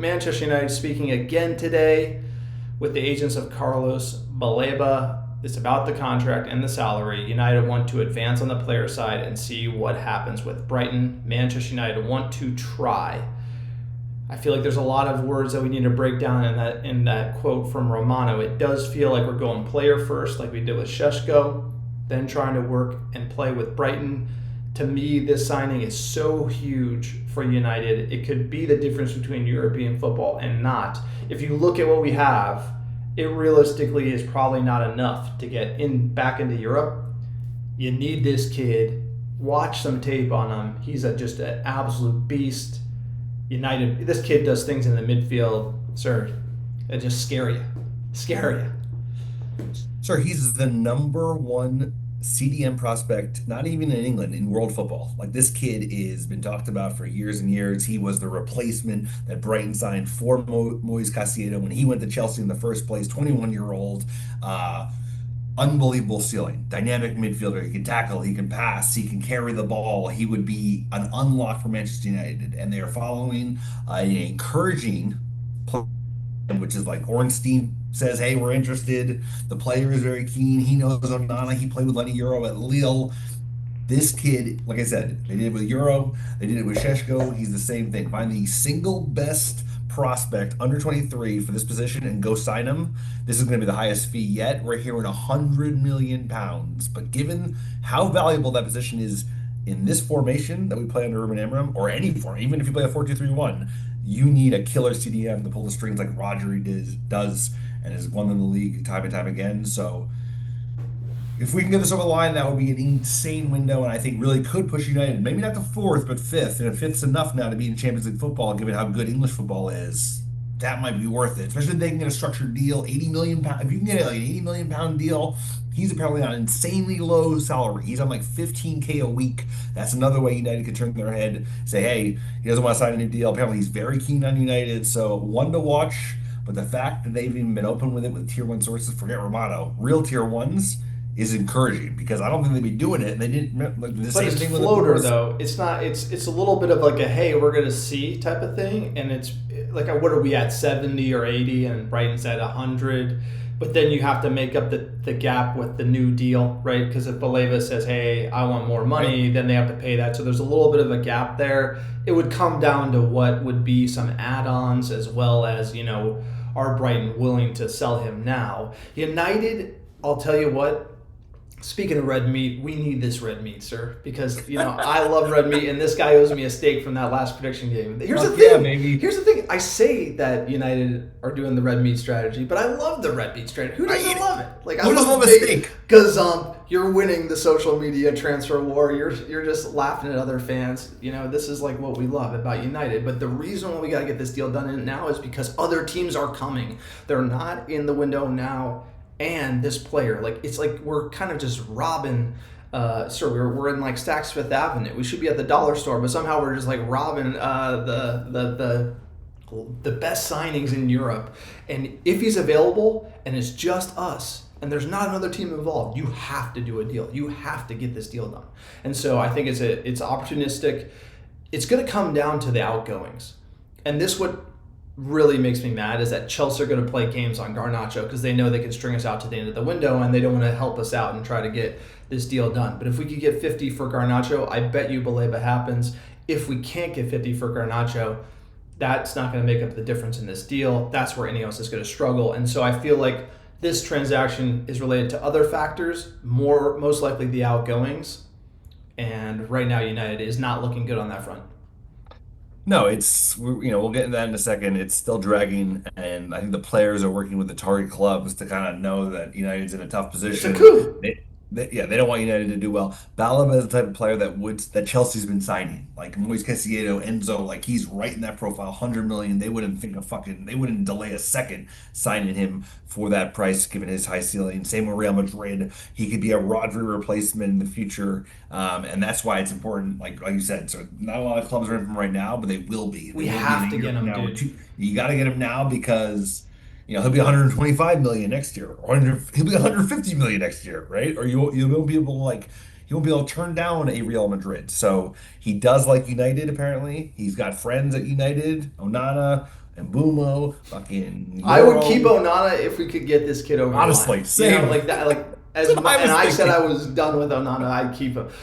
Manchester United speaking again today with the agents of Carlos Baleba. It's about the contract and the salary. United want to advance on the player side and see what happens with Brighton. Manchester United want to try. I feel like there's a lot of words that we need to break down in that quote from Romano. It does feel like we're going player first, like we did with Šeško, then trying to work and play with Brighton. To me, this signing is so huge for United. It could be the difference between European football and not. If you look at what we have, it realistically is probably not enough to get back into Europe. You need this kid. Watch some tape on him. He's just an absolute beast. United, this kid does things in the midfield, sir, that just scare you. Sir, he's the number one CDM prospect, not even in England, in world football. Like, this kid is been talked about for years and years. He was the replacement that Brighton signed for Moise Caicedo when he went to Chelsea in the first place, 21-year-old. Unbelievable ceiling. Dynamic midfielder. He can tackle, he can pass, he can carry the ball. He would be an unlock for Manchester United. And they are following an encouraging plan, which is like Ornstein says, hey, we're interested. The player is very keen. He knows Onana. He played with Leny Yoro at Lille. This kid, like I said, they did it with Yoro. They did it with Šeško. He's the same thing. Find the single best prospect under 23 for this position and go sign him. This is going to be the highest fee yet. We're here at £100 million. But given how valuable that position is in this formation that we play under Ruben Amorim, or any form, even if you play a 4-2-3-1, you need a killer CDM to pull the strings like Rodri does and has won in the league time and time again. So if we can get this over the line, that would be an insane window, and I think really could push United, maybe not to fourth, but fifth. And if fifth's enough now to be in Champions League football, given how good English football is, that might be worth it. Especially if they can get a structured deal, £80 million. If you can get like an £80 million deal, he's apparently on an insanely low salary. He's on like 15K a week. That's another way United could turn their head, say, hey, he doesn't want to sign a new deal. Apparently he's very keen on United. So one to watch. But the fact that they've even been open with it with tier one sources, forget Romano, real tier ones, is encouraging, because I don't think they'd be doing it. And they didn't like the But same it's thing floater with though. It's not. It's a little bit of like a hey, we're gonna see type of thing, and it's like what are we at 70 or 80, and Brighton's at 100. But then you have to make up the gap with the new deal, right? Because if Baleba says, hey, I want more money, then they have to pay that. So there's a little bit of a gap there. It would come down to what would be some add-ons, as well as, are Brighton willing to sell him now? United, I'll tell you what, speaking of red meat, we need this red meat, sir, because I love red meat, and this guy owes me a steak from that last prediction game. Here's the thing. Yeah, maybe. Here's the thing. I say that United are doing the red meat strategy, but I love the red meat strategy. Who doesn't love it? Like, who doesn't love a steak? Gazump, you're winning the social media transfer war. You're just laughing at other fans. This is like what we love about United. But the reason why we got to get this deal done now is because other teams are coming. They're not in the window now. And this player, it's like we're kind of just robbing. We're in like Saks Fifth Avenue. We should be at the dollar store, but somehow we're just like robbing the best signings in Europe. And if he's available and it's just us, and there's not another team involved, you have to do a deal. You have to get this deal done. And so I think it's opportunistic. It's going to come down to the outgoings, and this what really makes me mad is that Chelsea are going to play games on Garnacho because they know they can string us out to the end of the window, and they don't want to help us out and try to get this deal done. But if we could get 50 for Garnacho, I bet you Baleba happens. If we can't get 50 for Garnacho, that's not going to make up the difference in this deal. That's where INEOS is going to struggle. And so I feel like this transaction is related to other factors, most likely the outgoings. And right now United is not looking good on that front. No, we'll get into that in a second. It's still dragging, and I think the players are working with the target clubs to kind of know that United's in a tough position. It's a coup. They don't want United to do well. Balaba is the type of player that Chelsea's been signing, like Moise Caicedo, Enzo. Like, he's right in that profile, 100 million. They wouldn't delay a second signing him for that price, given his high ceiling. Same with Real Madrid. He could be a Rodri replacement in the future, and that's why it's important. Like you said, so not a lot of clubs are in from right now, but they will be. We have to get him, dude. You got to get him now because he'll be 125 million next year, or he'll be 150 million next year, right? Or you won't be able to he won't be able to turn down a Real Madrid. So he does like United. Apparently, he's got friends at United. Onana, Mbumo, fucking I would Yoro. keep Onana if we could get this kid over. Honestly, the line. same. Like that. Like That's what I was I said, thinking. I was done with Onana. I'd keep him.